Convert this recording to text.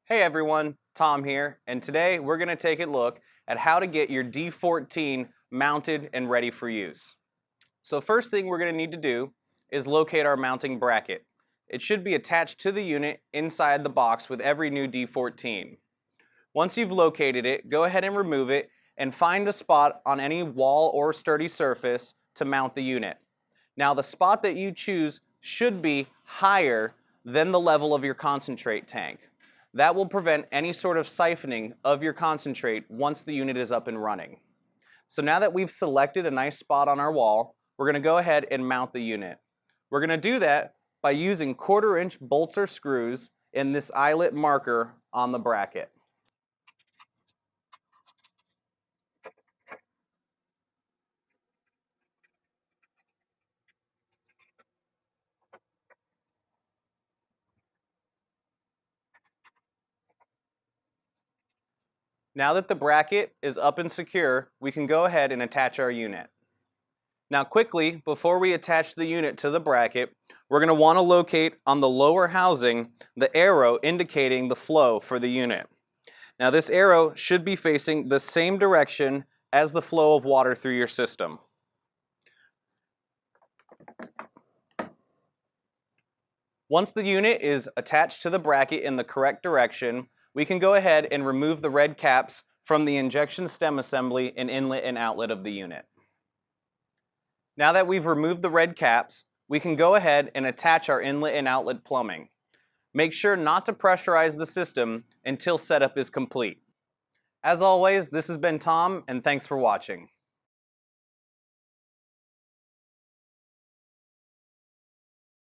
Hey everyone, Tom here, and today we're going to take a look at how to get your D14 mounted and ready for use. So first thing we're going to need to do is locate our mounting bracket. It should be attached to the unit inside the box with every new D14. Once you've located it, go ahead and remove it and find a spot on any wall or sturdy surface to mount the unit. Now the spot that you choose should be higher than the level of your concentrate tank. That will prevent any sort of siphoning of your concentrate once the unit is up and running. So now that we've selected a nice spot on our wall, we're going to go ahead and mount the unit. We're going to do that by using 1/4-inch bolts or screws in this eyelet marker on the bracket. Now that the bracket is up and secure, we can go ahead and attach our unit. Now quickly, before we attach the unit to the bracket, we're going to want to locate on the lower housing the arrow indicating the flow for the unit. Now this arrow should be facing the same direction as the flow of water through your system. Once the unit is attached to the bracket in the correct direction, we can go ahead and remove the red caps from the injection stem assembly and inlet and outlet of the unit. Now that we've removed the red caps, we can go ahead and attach our inlet and outlet plumbing. Make sure not to pressurize the system until setup is complete. As always, this has been Tom, and thanks for watching.